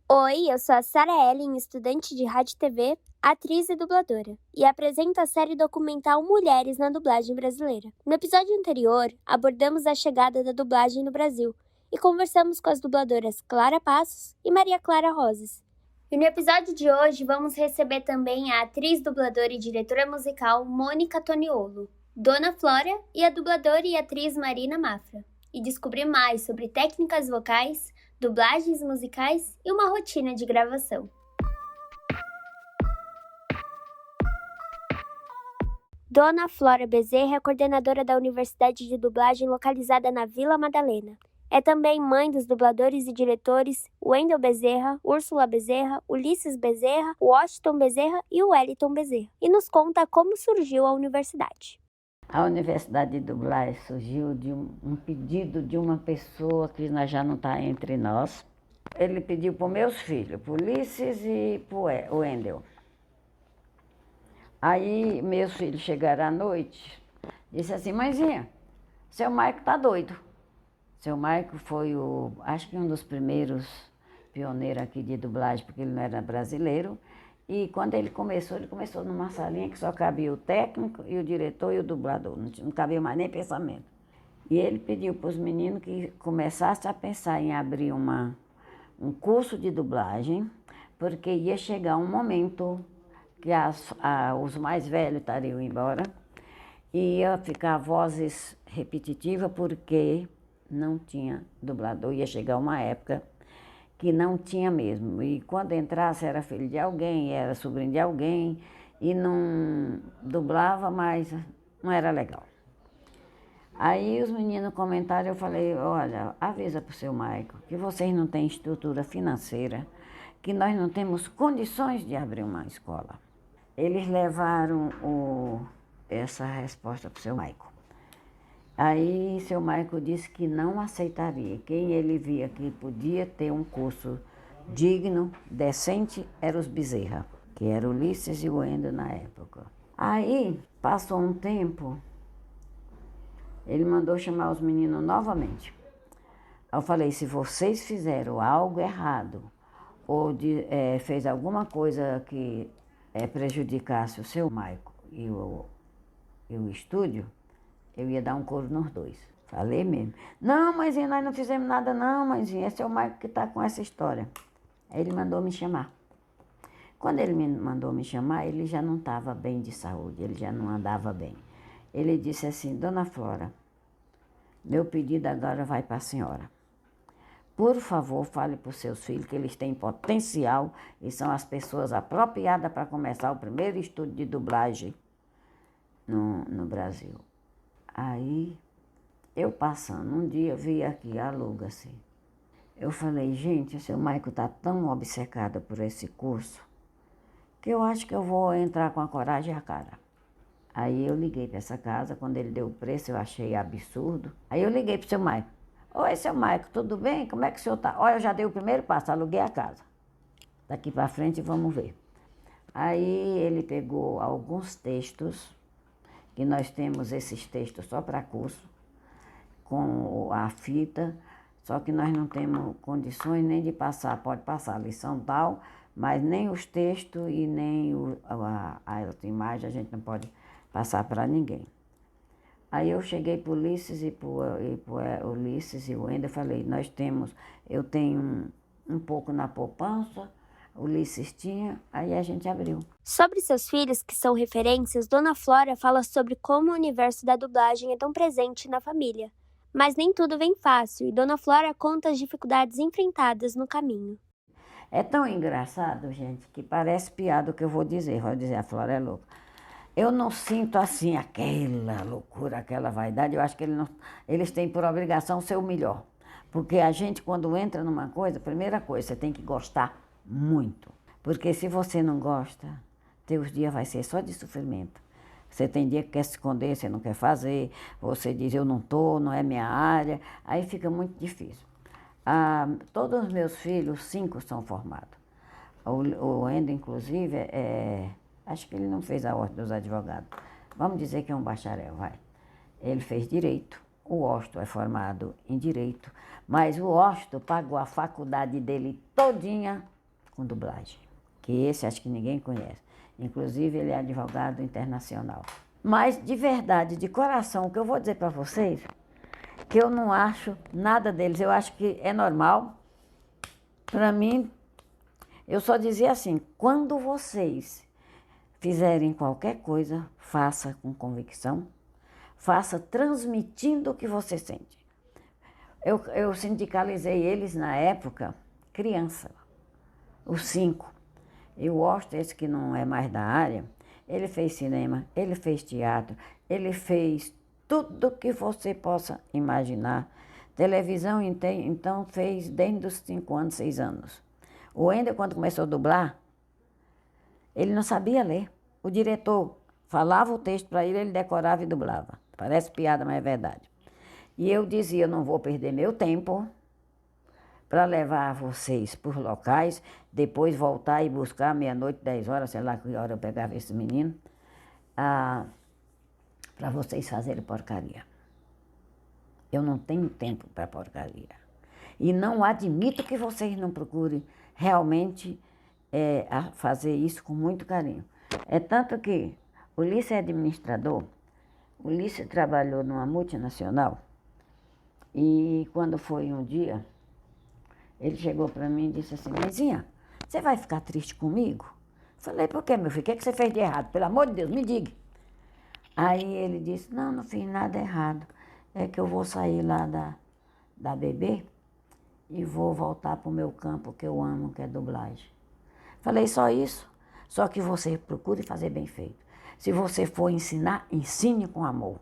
Oi, eu sou a Sarah Ellen, estudante de rádio e TV, atriz e dubladora, e apresento a série documental Mulheres na Dublagem Brasileira. No episódio anterior, abordamos a chegada da dublagem no Brasil e conversamos com as dubladoras Clara Passos e Maria Clara Rosas. E no episódio de hoje vamos receber também a atriz, dubladora e diretora musical Mônica Toniolo, Dona Flora e a dubladora e atriz Marina Mafra, e descobrir mais sobre técnicas vocais, dublagens musicais e uma rotina de gravação. Dona Flora Bezerra é coordenadora da Universidade de Dublagem localizada na Vila Madalena. É também mãe dos dubladores e diretores Wendel Bezerra, Úrsula Bezerra, Ulisses Bezerra, Washington Bezerra e Wellington Bezerra. E nos conta como surgiu a universidade. A Universidade de Dublagem surgiu de um pedido de uma pessoa que já não está entre nós. Ele pediu para os meus filhos, para o Ulisses e para o Wendel. Aí meus filhos chegaram à noite, disse assim: mãezinha, seu Maico está doido. Seu Maico foi acho que um dos primeiros pioneiros aqui de dublagem, porque ele não era brasileiro. E quando ele começou numa salinha que só cabia o técnico e o diretor e o dublador, não cabia mais nem pensamento. E ele pediu para os meninos que começassem a pensar em abrir um curso de dublagem, porque ia chegar um momento que os mais velhos estariam embora, e ia ficar vozes repetitivas, porque não tinha dublador, ia chegar uma época que não tinha mesmo. E quando entrasse era filho de alguém, era sobrinho de alguém, e não dublava, mas não era legal. Aí os meninos comentaram, eu falei: olha, avisa para o seu Maico que vocês não têm estrutura financeira, que nós não temos condições de abrir uma escola. Eles levaram essa resposta para o seu Maico. Aí seu Maico disse que não aceitaria. Quem ele via que podia ter um curso digno, decente, eram os Bezerra, que era o Ulisses e o Wendel na época. Aí passou um tempo, ele mandou chamar os meninos novamente. Eu falei: se vocês fizeram algo errado ou fez alguma coisa que prejudicasse o seu Maico e o estúdio, eu ia dar um couro nos dois. Falei mesmo. Não, mãezinha, nós não fizemos nada não, mãezinha. Esse é o Maico que está com essa história. Aí ele mandou me chamar. Quando ele me mandou me chamar, ele já não estava bem de saúde, ele já não andava bem. Ele disse assim: Dona Flora, meu pedido agora vai para a senhora. Por favor, fale para os seus filhos que eles têm potencial e são as pessoas apropriadas para começar o primeiro estúdio de dublagem no Brasil. Aí, eu passando, um dia vi aqui, aluga-se. Eu falei: gente, o seu Maico está tão obcecado por esse curso que eu acho que eu vou entrar com a coragem e a cara. Aí eu liguei para essa casa, quando ele deu o preço eu achei absurdo. Aí eu liguei para o seu Maico: oi, seu Maico, tudo bem? Como é que o senhor está? Olha, eu já dei o primeiro passo, aluguei a casa. Daqui para frente vamos ver. Aí ele pegou alguns textos, que nós temos esses textos só para curso, com a fita, só que nós não temos condições nem de passar, pode passar a lição tal, mas nem os textos e nem a outra imagem a gente não pode passar para ninguém. Aí eu cheguei para o Ulisses e para o Ulisses e o Wendel, falei: eu tenho um pouco na poupança, o Ulisses tinha, aí a gente abriu. Sobre seus filhos, que são referências, Dona Flora fala sobre como o universo da dublagem é tão presente na família. Mas nem tudo vem fácil, e Dona Flora conta as dificuldades enfrentadas no caminho. É tão engraçado, gente, que parece piada o que eu vou dizer a Flora é louca. Eu não sinto assim aquela loucura, aquela vaidade, eu acho que eles têm por obrigação ser o melhor. Porque a gente, quando entra numa coisa, primeira coisa, você tem que gostar muito. Porque se você não gosta, teus dias vai ser só de sofrimento. Você tem dia que quer se esconder, você não quer fazer, você diz eu não estou, não é minha área, aí fica muito difícil. Todos os meus filhos, 5 são formados. O Endo, inclusive, acho que ele não fez a ordem dos advogados. Vamos dizer que é um bacharel, vai. Ele fez direito, o Osto é formado em direito, mas o Osto pagou a faculdade dele todinha com dublagem, que esse acho que ninguém conhece. Inclusive, ele é advogado internacional. Mas, de verdade, de coração, o que eu vou dizer para vocês, que eu não acho nada deles, eu acho que é normal. Para mim, eu só dizia assim, quando vocês fizerem qualquer coisa, faça com convicção, faça transmitindo o que você sente. Eu sindicalizei eles na época, criança, os 5. E o Austin, esse que não é mais da área, ele fez cinema, ele fez teatro, ele fez tudo que você possa imaginar. Televisão, então, fez desde os 5 anos, 6 anos. O Ender, quando começou a dublar, ele não sabia ler. O diretor falava o texto para ele, ele decorava e dublava. Parece piada, mas é verdade. E eu dizia, eu não vou perder meu tempo para levar vocês por locais, depois voltar e buscar meia-noite, 10 horas, sei lá que hora eu pegava esse menino, para vocês fazerem porcaria. Eu não tenho tempo para porcaria. E não admito que vocês não procurem realmente fazer isso com muito carinho. É tanto que o Ulisses é administrador, o Ulisses trabalhou numa multinacional e quando foi um dia, ele chegou para mim e disse assim, mãezinha, você vai ficar triste comigo? Falei, por quê, meu filho? O que é que você fez de errado? Pelo amor de Deus, me diga. Aí ele disse, não fiz nada errado. É que eu vou sair lá da bebê e vou voltar para o meu campo que eu amo, que é dublagem. Falei, só isso? Só que você procure fazer bem feito. Se você for ensinar, ensine com amor.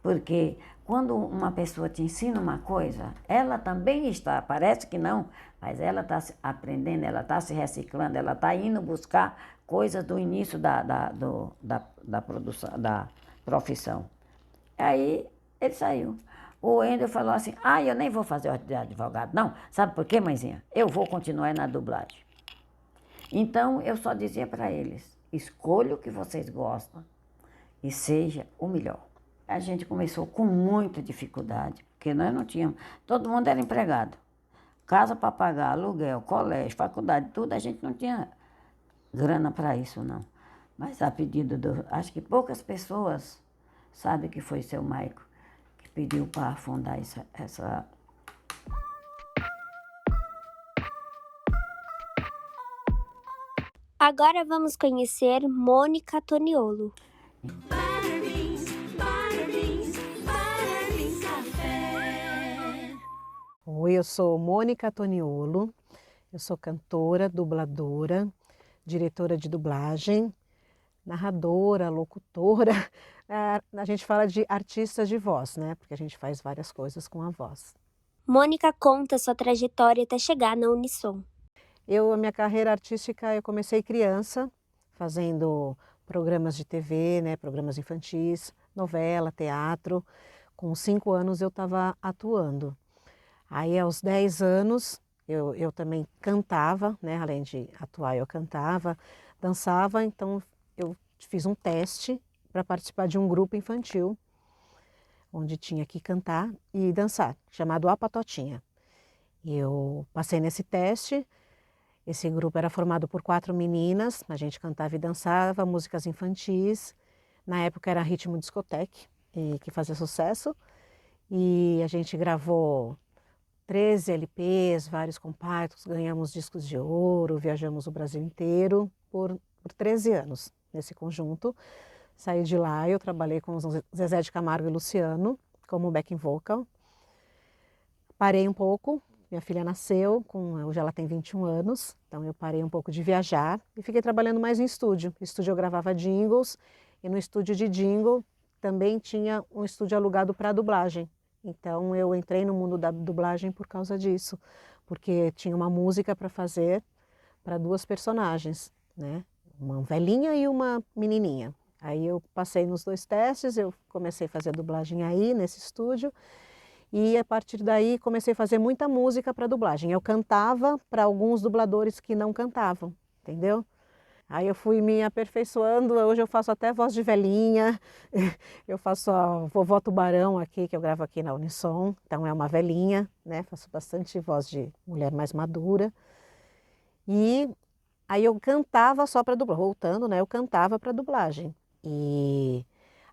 Porque quando uma pessoa te ensina uma coisa, ela também está, parece que não, mas ela está aprendendo, ela está se reciclando, ela está indo buscar coisas do início da produção, da profissão. Aí ele saiu. O Ender falou assim, eu nem vou fazer ordem de advogado, não. Sabe por quê, mãezinha? Eu vou continuar na dublagem. Então, eu só dizia para eles, escolha o que vocês gostam e seja o melhor. A gente começou com muita dificuldade, porque nós não tínhamos, todo mundo era empregado. Casa para pagar, aluguel, colégio, faculdade, tudo, a gente não tinha grana para isso, não. Mas a pedido acho que poucas pessoas sabem que foi seu Maico que pediu para fundar essa. Agora vamos conhecer Mônica Toniolo. Oi, eu sou Mônica Toniolo, eu sou cantora, dubladora, diretora de dublagem, narradora, locutora. A gente fala de artista de voz, né? Porque a gente faz várias coisas com a voz. Mônica conta sua trajetória até chegar na Unissom. A minha carreira artística, eu comecei criança, fazendo programas de TV, né? Programas infantis, novela, teatro. Com 5 anos eu estava atuando. Aí, aos 10 anos, eu também cantava, né? Além de atuar, eu cantava, dançava. Então, eu fiz um teste para participar de um grupo infantil, onde tinha que cantar e dançar, chamado A Patotinha. Eu passei nesse teste. Esse grupo era formado por 4 meninas, a gente cantava e dançava músicas infantis. Na época era ritmo discoteque, que fazia sucesso. E a gente gravou 13 LPs, vários compactos, ganhamos discos de ouro, viajamos o Brasil inteiro por 13 anos nesse conjunto. Saí de lá, eu trabalhei com o Zezé de Camargo e Luciano como backing vocal. Parei um pouco, minha filha nasceu, hoje ela tem 21 anos, então eu parei um pouco de viajar e fiquei trabalhando mais em estúdio. No estúdio eu gravava jingles e no estúdio de jingle também tinha um estúdio alugado para dublagem. Então eu entrei no mundo da dublagem por causa disso, porque tinha uma música para fazer para 2 personagens, né? Uma velhinha e uma menininha. Aí eu passei nos 2 testes, eu comecei a fazer dublagem aí, nesse estúdio, e a partir daí comecei a fazer muita música para dublagem. Eu cantava para alguns dubladores que não cantavam, entendeu? Aí eu fui me aperfeiçoando, hoje eu faço até voz de velhinha, eu faço a vovó Tubarão aqui, que eu gravo aqui na Unissom, então é uma velhinha, né? Faço bastante voz de mulher mais madura. E aí eu cantava só para dublagem, voltando, né? Eu cantava para dublagem. E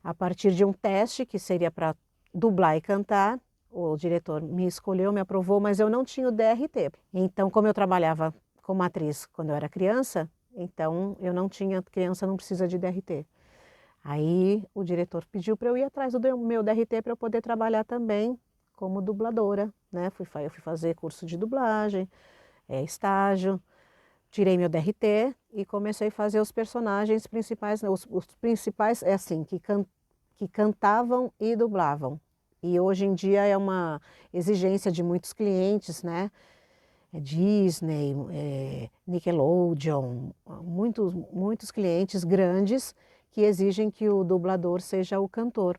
a partir de um teste que seria para dublar e cantar, o diretor me escolheu, me aprovou, mas eu não tinha o DRT. Então, como eu trabalhava como atriz quando eu era criança, então eu não tinha, criança não precisa de DRT. Aí o diretor pediu para eu ir atrás do meu DRT para eu poder trabalhar também como dubladora, né? Eu fui fazer curso de dublagem, estágio, tirei meu DRT e comecei a fazer os personagens principais, né? Os principais, assim, que cantavam e dublavam. E hoje em dia é uma exigência de muitos clientes, né? Disney, Nickelodeon, muitos clientes grandes que exigem que o dublador seja o cantor.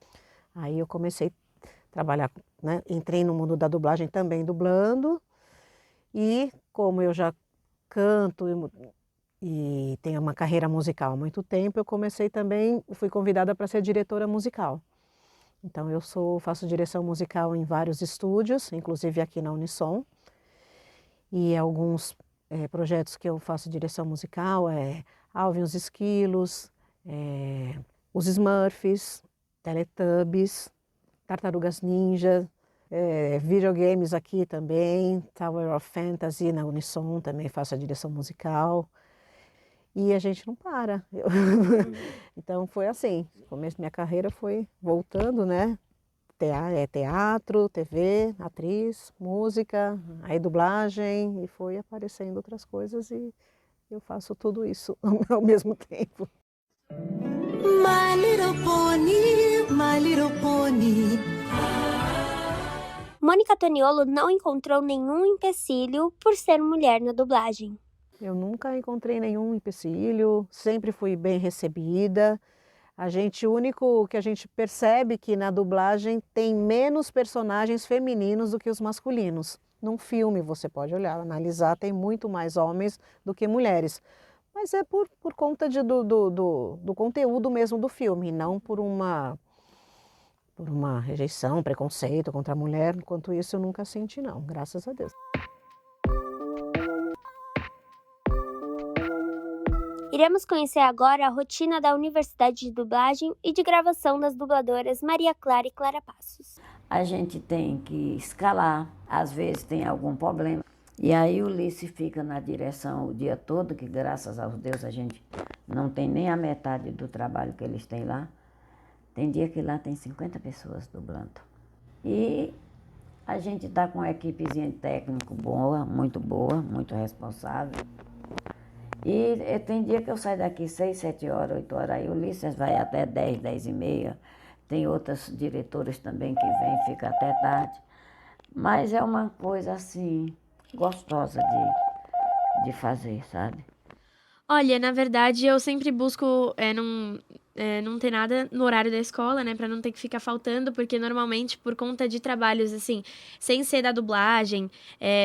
Aí eu comecei a trabalhar, né? Entrei no mundo da dublagem também dublando, e como eu já canto e tenho uma carreira musical há muito tempo, eu comecei também, fui convidada para ser diretora musical. Então eu faço direção musical em vários estúdios, inclusive aqui na Unissom. E alguns projetos que eu faço direção musical Alvin e os Esquilos, os Smurfs, Teletubbies, Tartarugas Ninja, videogames aqui também, Tower of Fantasy na Unissom também faço a direção musical. E a gente não para. Então foi assim, o começo da minha carreira foi voltando, né? Teatro, TV, atriz, música, aí dublagem, e foi aparecendo outras coisas e eu faço tudo isso ao mesmo tempo. My little pony, my little pony. Mônica Toniolo não encontrou nenhum empecilho por ser mulher na dublagem. Eu nunca encontrei nenhum empecilho, sempre fui bem recebida. O único que a gente percebe que na dublagem tem menos personagens femininos do que os masculinos. Num filme você pode olhar, analisar, tem muito mais homens do que mulheres. Mas é por conta do conteúdo mesmo do filme, não por uma rejeição, preconceito contra a mulher. Enquanto isso eu nunca senti não, graças a Deus. Iremos conhecer agora a rotina da Universidade de Dublagem e de gravação das dubladoras Maria Clara e Clara Passos. A gente tem que escalar, às vezes tem algum problema. E aí o Ulisses fica na direção o dia todo, que graças a Deus a gente não tem nem a metade do trabalho que eles têm lá. Tem dia que lá tem 50 pessoas dublando. E a gente está com uma equipezinha de técnico boa, muito responsável. E tem dia que eu saio daqui 6, 7 horas, 8 horas, aí o Ulisses vai até 10, 10 e meia. Tem outras diretoras também que vêm, fica até tarde. Mas é uma coisa assim, gostosa de fazer, sabe? Olha, na verdade, eu sempre busco não ter nada no horário da escola, né? Pra não ter que ficar faltando, porque normalmente, por conta de trabalhos, assim, sem ser da dublagem,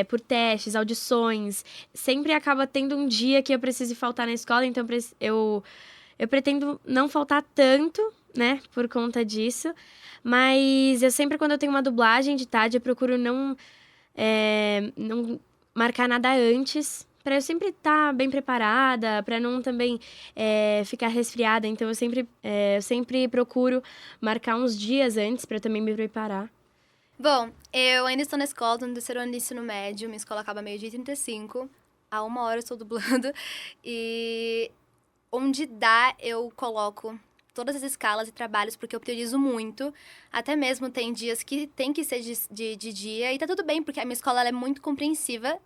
por testes, audições, sempre acaba tendo um dia que eu preciso faltar na escola, então eu pretendo não faltar tanto, né? Por conta disso. Mas eu sempre, quando eu tenho uma dublagem de tarde, eu procuro não marcar nada antes, para eu sempre estar bem preparada, para não também ficar resfriada. Então, eu sempre procuro marcar uns dias antes para eu também me preparar. Bom, eu ainda estou na escola, estou no terceiro ano de ensino médio, minha escola acaba meio-dia e 35, há 1 hora eu estou dublando, e onde dá eu coloco todas as escalas e trabalhos, porque eu priorizo muito. Até mesmo tem dias que tem que ser de dia, e tá tudo bem, porque a minha escola ela é muito compreensiva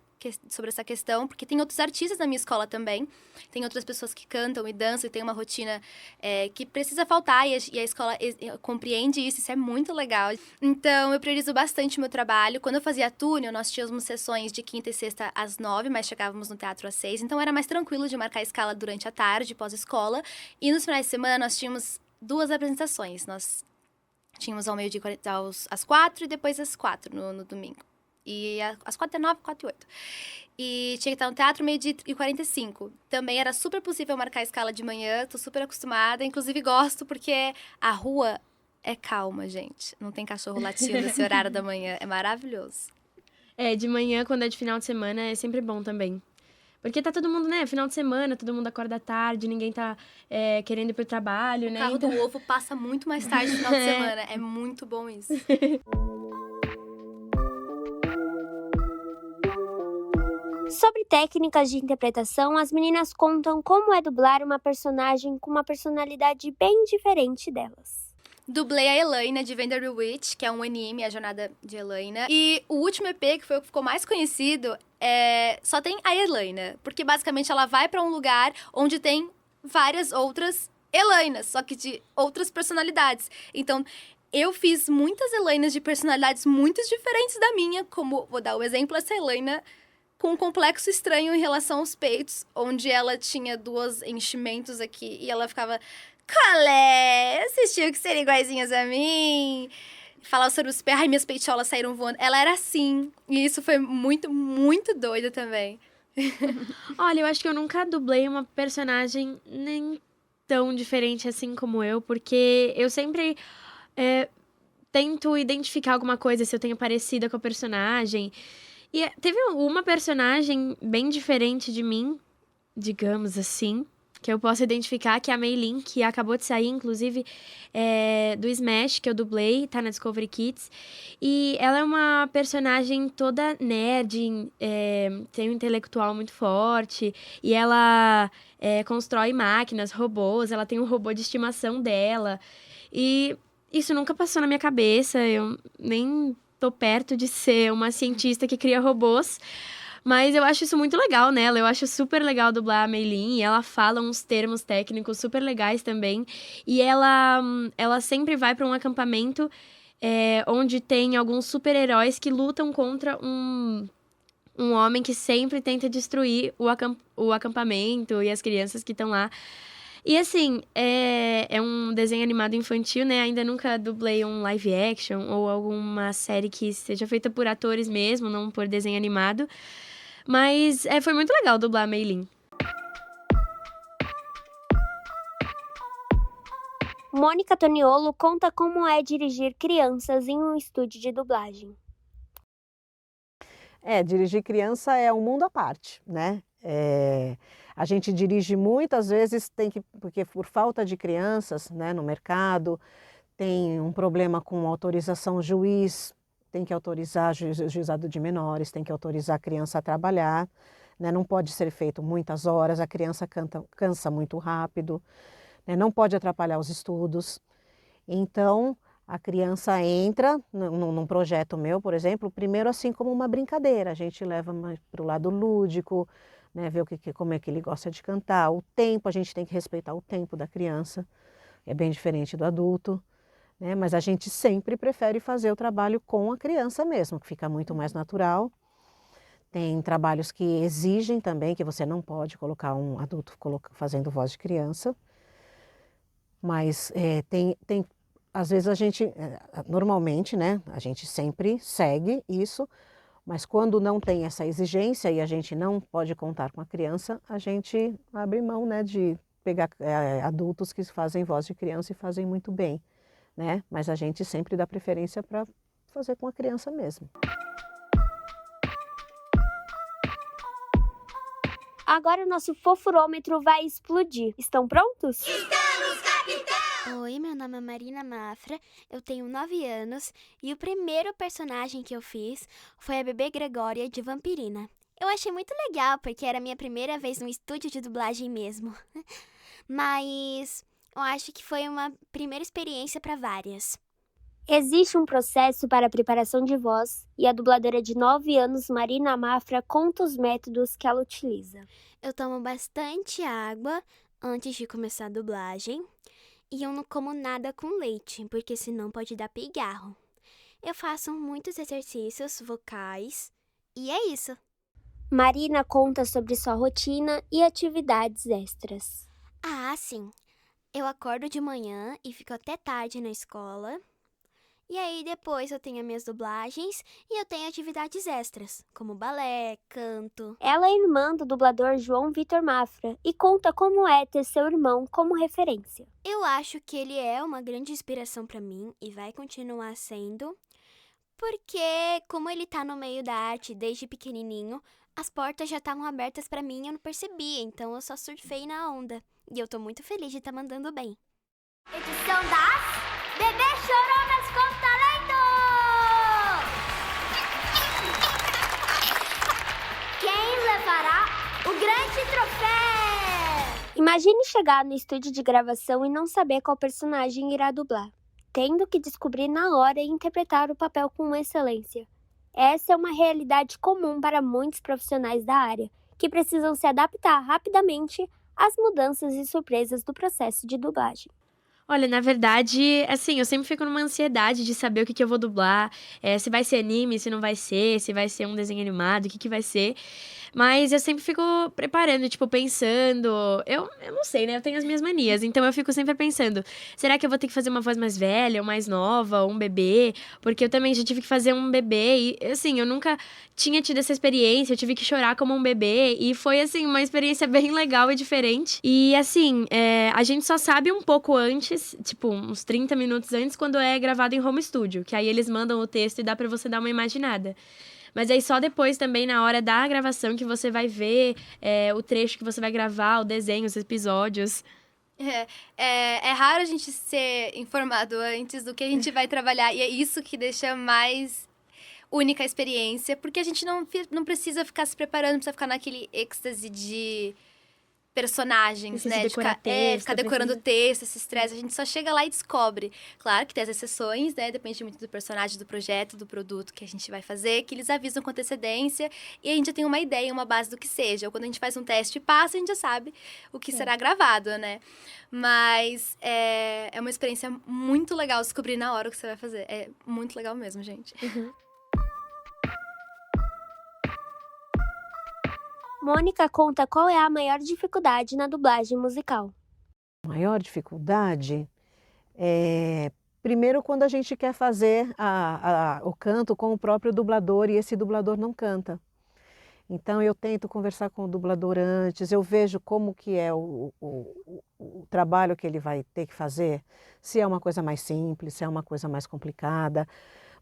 sobre essa questão, porque tem outros artistas na minha escola também, tem outras pessoas que cantam e dançam e tem uma rotina que precisa faltar e a escola compreende isso é muito legal. Então, eu priorizo bastante o meu trabalho. Quando eu fazia túnel, nós tínhamos sessões de quinta e sexta às 9, mas chegávamos no teatro às 6, então era mais tranquilo de marcar a escala durante a tarde, pós-escola, e nos finais de semana nós tínhamos 2 apresentações. Nós tínhamos ao meio-dia às 4 e depois às 4 no domingo. E às 4h09, 4h08. E tinha que estar no teatro 12h45. Também era super possível marcar a escala de manhã, tô super acostumada. Inclusive gosto porque a rua é calma, gente. Não tem cachorro latindo nesse horário da manhã. É maravilhoso. De manhã, quando é de final de semana, é sempre bom também. Porque tá todo mundo, né? Final de semana, todo mundo acorda tarde, ninguém tá querendo ir pro trabalho, né? O carro do ovo passa muito mais tarde no final de semana. É muito bom isso. Sobre técnicas de interpretação, as meninas contam como é dublar uma personagem com uma personalidade bem diferente delas. Dublei a Elaina de Vanderbilt Witch, que é um anime, a jornada de Elaina. E o último EP, que foi o que ficou mais conhecido, só tem a Elaina. Porque basicamente ela vai pra um lugar onde tem várias outras Elainas, só que de outras personalidades. Então, eu fiz muitas Elainas de personalidades muito diferentes da minha, como, vou dar o exemplo, essa Elaina com um complexo estranho em relação aos peitos, onde ela tinha 2 enchimentos aqui e ela ficava... Colé, assistiu que serem iguaizinhas a mim. Falava sobre os pés, ai, minhas peitiolas saíram voando. Ela era assim. E isso foi muito, muito doido também. Olha, eu acho que eu nunca dublei uma personagem nem tão diferente assim como eu, porque eu sempre tento identificar alguma coisa se eu tenho parecida com a personagem. E teve uma personagem bem diferente de mim, digamos assim, que eu posso identificar, que é a Meilin, que acabou de sair, inclusive, do Smash, que eu dublei, tá na Discovery Kids. E ela é uma personagem toda nerd, tem um intelectual muito forte, e ela constrói máquinas, robôs, ela tem um robô de estimação dela. E isso nunca passou na minha cabeça, eu nem tô perto de ser uma cientista que cria robôs. Mas eu acho isso muito legal nela, eu acho super legal dublar a Meilin, e ela fala uns termos técnicos super legais também. E ela sempre vai para um acampamento onde tem alguns super-heróis que lutam contra um homem que sempre tenta destruir o acampamento e as crianças que estão lá. E assim, é um desenho animado infantil, né? Ainda nunca dublei um live action ou alguma série que seja feita por atores mesmo, não por desenho animado. Mas foi muito legal dublar a Meilin. Mônica Toniolo conta como é dirigir crianças em um estúdio de dublagem. Dirigir criança é um mundo à parte, né? A gente dirige muitas vezes, porque por falta de crianças, né, no mercado, tem um problema com autorização juiz, tem que autorizar juizado de menores, tem que autorizar a criança a trabalhar, né? Não pode ser feito muitas horas, a criança cansa muito rápido, né? Não pode atrapalhar os estudos. Então, a criança entra num projeto meu, por exemplo, primeiro assim como uma brincadeira, a gente leva para o lado lúdico, né? Ver como é que ele gosta de cantar, o tempo, a gente tem que respeitar o tempo da criança, é bem diferente do adulto. Mas a gente sempre prefere fazer o trabalho com a criança mesmo, que fica muito mais natural. Tem trabalhos que exigem também que você não pode colocar um adulto fazendo voz de criança. Mas às vezes a gente, normalmente, né, a gente sempre segue isso, mas quando não tem essa exigência e a gente não pode contar com a criança, a gente abre mão, né, de pegar adultos que fazem voz de criança e fazem muito bem. Né? Mas a gente sempre dá preferência para fazer com a criança mesmo. Agora o nosso fofurômetro vai explodir. Estão prontos? Estamos, capitão! Oi, meu nome é Marina Mafra, eu tenho 9 anos e o primeiro personagem que eu fiz foi a bebê Gregória de Vampirina. Eu achei muito legal porque era a minha primeira vez no estúdio de dublagem mesmo. Mas eu acho que foi uma primeira experiência para várias. Existe um processo para a preparação de voz e a dubladora de 9 anos, Marina Mafra, conta os métodos que ela utiliza. Eu tomo bastante água antes de começar a dublagem e eu não como nada com leite, porque senão pode dar pigarro. Eu faço muitos exercícios vocais e é isso. Marina conta sobre sua rotina e atividades extras. Ah, sim. Eu acordo de manhã e fico até tarde na escola. E aí depois eu tenho as minhas dublagens e eu tenho atividades extras, como balé, canto. Ela é irmã do dublador João Vitor Mafra e conta como é ter seu irmão como referência. Eu acho que ele é uma grande inspiração para mim e vai continuar sendo, porque como ele tá no meio da arte desde pequenininho, as portas já estavam abertas para mim e eu não percebia, então eu só surfei na onda. E eu tô muito feliz de estar mandando bem. Edição das Bebê Choronas com Talento! Quem levará o grande troféu? Imagine chegar no estúdio de gravação e não saber qual personagem irá dublar, tendo que descobrir na hora e interpretar o papel com excelência. Essa é uma realidade comum para muitos profissionais da área, que precisam se adaptar rapidamente às mudanças e surpresas do processo de dublagem. Olha, na verdade, assim, eu sempre fico numa ansiedade de saber o que eu vou dublar, se vai ser anime, se não vai ser, se vai ser um desenho animado, o que vai ser. Mas eu sempre fico preparando, tipo, pensando. Eu não sei, né? Eu tenho as minhas manias. Então eu fico sempre pensando: será que eu vou ter que fazer uma voz mais velha, ou mais nova, ou um bebê? Porque eu também já tive que fazer um bebê. E, assim, eu nunca tinha tido essa experiência. Eu tive que chorar como um bebê. E foi, assim, uma experiência bem legal e diferente. E, assim, a gente só sabe um pouco antes, tipo, uns 30 minutos antes, quando é gravado em home studio. Que aí eles mandam o texto e dá pra você dar uma imaginada. Mas aí só depois também, na hora da gravação, que você vai ver o trecho que você vai gravar, o desenho, os episódios. É raro a gente ser informado antes do que a gente vai trabalhar. E é isso que deixa mais única a experiência. Porque a gente não precisa ficar se preparando, precisa ficar naquele êxtase de personagens, Precisa né? decorar De texto, ficar decorando precisa... texto, esse estresse. A gente só chega lá e descobre. Claro que tem as exceções, né? Depende muito do personagem, do projeto, do produto que a gente vai fazer, que eles avisam com antecedência e a gente já tem uma ideia, uma base do que seja. Ou quando a gente faz um teste e passa, a gente já sabe o que será gravado, né? Mas é uma experiência muito legal descobrir na hora o que você vai fazer. É muito legal mesmo, gente. Mônica conta qual é a maior dificuldade na dublagem musical. A maior dificuldade é, primeiro, quando a gente quer fazer o canto com o próprio dublador e esse dublador não canta. Então, eu tento conversar com o dublador antes, eu vejo como que é o trabalho que ele vai ter que fazer, se é uma coisa mais simples, se é uma coisa mais complicada.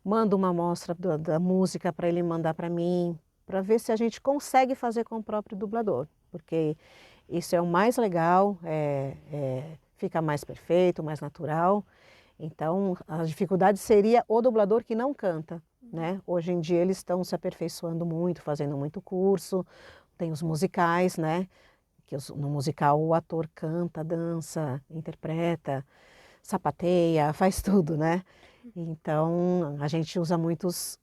Mando uma amostra da música para ele mandar para mim, para ver se a gente consegue fazer com o próprio dublador, porque isso é o mais legal, fica mais perfeito, mais natural. Então, a dificuldade seria o dublador que não canta, né? Hoje em dia eles estão se aperfeiçoando muito, fazendo muito curso, tem os musicais, né? Que no musical o ator canta, dança, interpreta, sapateia, faz tudo, né? Então, a gente usa muitos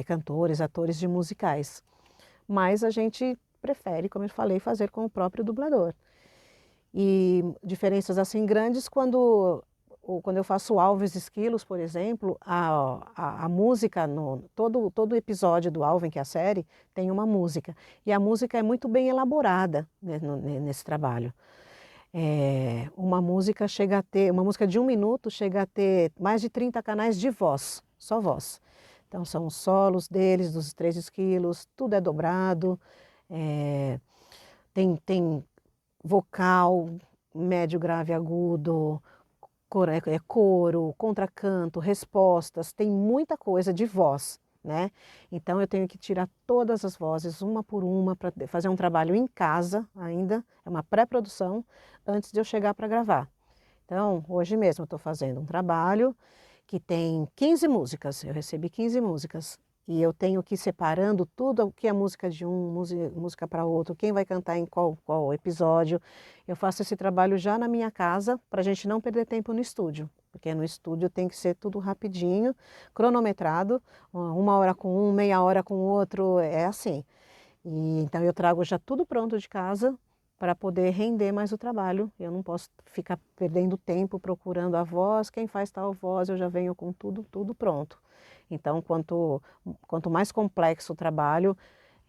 cantores, atores de musicais, mas a gente prefere, como eu falei, fazer com o próprio dublador. E diferenças assim grandes quando eu faço Alves Esquilos, por exemplo, a música, todo episódio do Alvin, que é a série, tem uma música. E a música é muito bem elaborada, né, nesse trabalho. Uma música de 1 minuto chega a ter mais de 30 canais de voz, só voz. Então são os solos deles, dos 3 esquilos, tudo é dobrado, tem vocal, médio, grave, agudo, coro, contracanto, respostas, tem muita coisa de voz, né? Então eu tenho que tirar todas as vozes, uma por uma, para fazer um trabalho em casa ainda, é uma pré-produção, antes de eu chegar para gravar. Então, hoje mesmo eu estou fazendo um trabalho que tem 15 músicas, eu recebi 15 músicas. e eu tenho que ir separando tudo o que é música de um, música para outro, quem vai cantar em qual episódio. Eu faço esse trabalho já na minha casa para a gente não perder tempo no estúdio, porque no estúdio tem que ser tudo rapidinho, cronometrado, 1 hora com um, meia hora com o outro, é assim. E então eu trago já tudo pronto de casa para poder render mais o trabalho. Eu não posso ficar perdendo tempo procurando a voz, quem faz tal voz, eu já venho com tudo pronto. Então, quanto mais complexo o trabalho,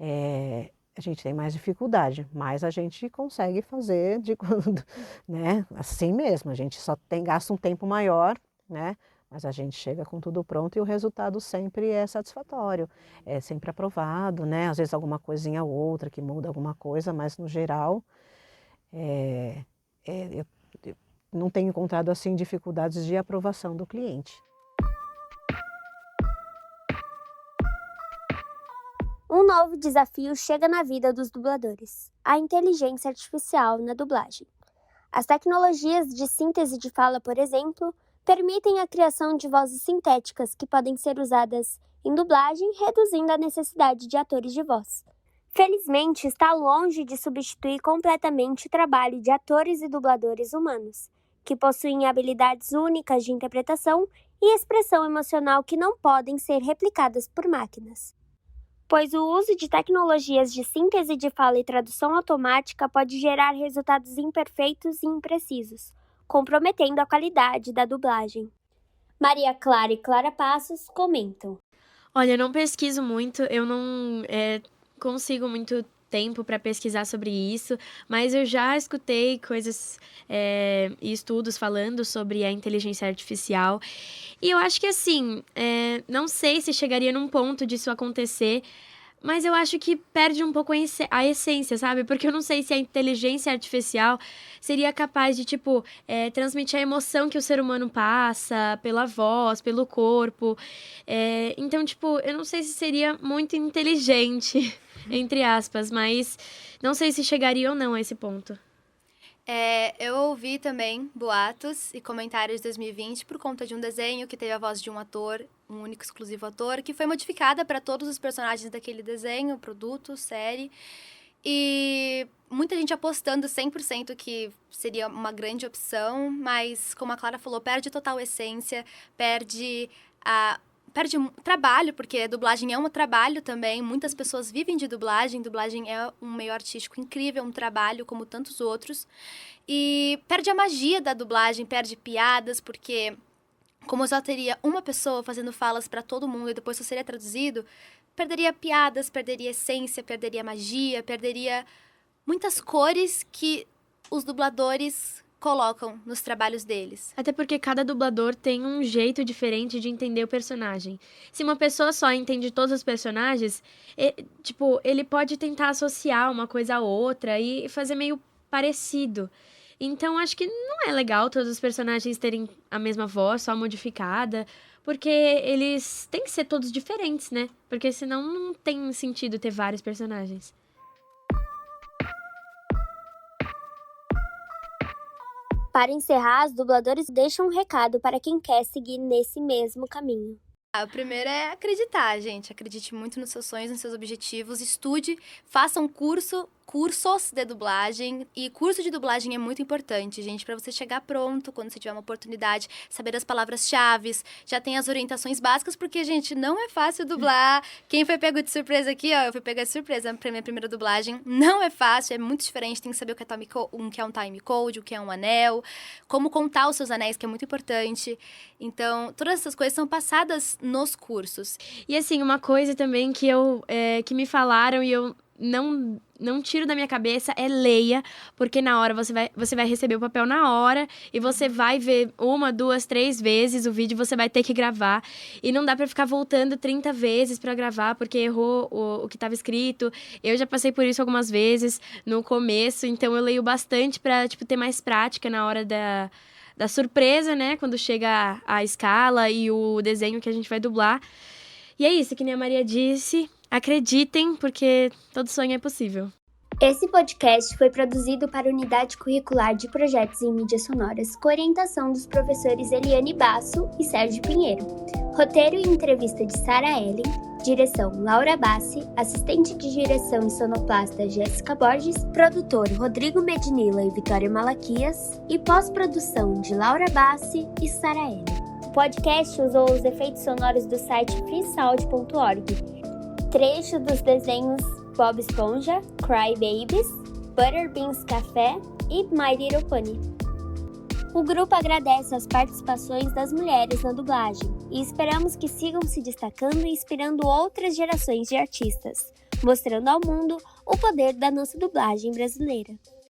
a gente tem mais dificuldade, mas a gente consegue fazer né, assim mesmo. A gente só gasta um tempo maior, né, mas a gente chega com tudo pronto e o resultado sempre é satisfatório, é sempre aprovado, né? Às vezes alguma coisinha ou outra que muda alguma coisa, mas no geral eu não tenho encontrado assim dificuldades de aprovação do cliente. Um novo desafio chega na vida dos dubladores: a inteligência artificial na dublagem. As tecnologias de síntese de fala, por exemplo, permitem a criação de vozes sintéticas que podem ser usadas em dublagem, reduzindo a necessidade de atores de voz. Felizmente, está longe de substituir completamente o trabalho de atores e dubladores humanos, que possuem habilidades únicas de interpretação e expressão emocional que não podem ser replicadas por máquinas. Pois o uso de tecnologias de síntese de fala e tradução automática pode gerar resultados imperfeitos e imprecisos, comprometendo a qualidade da dublagem. Maria Clara e Clara Passos comentam. Olha, eu não pesquiso muito, eu não consigo muito tempo para pesquisar sobre isso, mas eu já escutei coisas e estudos falando sobre a inteligência artificial. E eu acho que, assim, não sei se chegaria num ponto disso acontecer, mas eu acho que perde um pouco a essência, sabe? Porque eu não sei se a inteligência artificial seria capaz de, transmitir a emoção que o ser humano passa pela voz, pelo corpo. Então, eu não sei se seria muito inteligente, entre aspas, mas não sei se chegaria ou não a esse ponto. Eu ouvi também boatos e comentários de 2020 por conta de um desenho que teve a voz de um ator, um único exclusivo ator, que foi modificada para todos os personagens daquele desenho, produto, série. E muita gente apostando 100% que seria uma grande opção, mas, como a Clara falou, perde total essência, perde trabalho, porque dublagem é um trabalho também. Muitas pessoas vivem de dublagem. Dublagem é um meio artístico incrível, um trabalho como tantos outros. E perde a magia da dublagem, perde piadas, porque como só teria uma pessoa fazendo falas para todo mundo e depois só seria traduzido, perderia piadas, perderia essência, perderia magia, perderia muitas cores que os dubladores colocam nos trabalhos deles. Até porque cada dublador tem um jeito diferente de entender o personagem. Se uma pessoa só entende todos os personagens, ele pode tentar associar uma coisa a outra e fazer meio parecido. Então, acho que não é legal todos os personagens terem a mesma voz, só modificada, porque eles têm que ser todos diferentes, né? Porque senão não tem sentido ter vários personagens. Para encerrar, os dubladores deixam um recado para quem quer seguir nesse mesmo caminho. O primeiro é acreditar, gente. Acredite muito nos seus sonhos, nos seus objetivos. Estude, faça um cursos de dublagem. E curso de dublagem é muito importante, gente, para você chegar pronto quando você tiver uma oportunidade, saber as palavras-chave, já tem as orientações básicas, porque, gente, não é fácil dublar. Quem foi pego de surpresa aqui, eu fui pega de surpresa pra minha primeira dublagem. Não é fácil, é muito diferente. Tem que saber o que é um time code, o que é um anel, como contar os seus anéis, que é muito importante. Então, todas essas coisas são passadas nos cursos. E assim, uma coisa também que que me falaram e eu não tiro da minha cabeça é leia, porque na hora você vai receber o papel na hora e você vai ver 1, 2, 3 vezes o vídeo, você vai ter que gravar e não dá pra ficar voltando 30 vezes pra gravar porque errou o que estava escrito. Eu já passei por isso algumas vezes no começo, então eu leio bastante pra ter mais prática na hora da surpresa, né? Quando chega a escala e o desenho que a gente vai dublar. E é isso, que nem a Maria disse, acreditem, porque todo sonho é possível. Esse podcast foi produzido para a Unidade Curricular de Projetos em Mídias Sonoras, com orientação dos professores Eliane Basso e Sérgio Pinheiro. Roteiro e entrevista de Sarah Ellen. Direção Laura Bassi. Assistente de direção e sonoplasta Jéssica Borges. Produtor Rodrigo Medinilla e Vitória Malaquias. E pós-produção de Laura Bassi e Sarah Ellen. O podcast usou os efeitos sonoros do site freesound.org. Trecho dos desenhos Bob Esponja, Cry Babies, Butterbeans Café e My Little Pony. O grupo agradece as participações das mulheres na dublagem e esperamos que sigam se destacando e inspirando outras gerações de artistas, mostrando ao mundo o poder da nossa dublagem brasileira.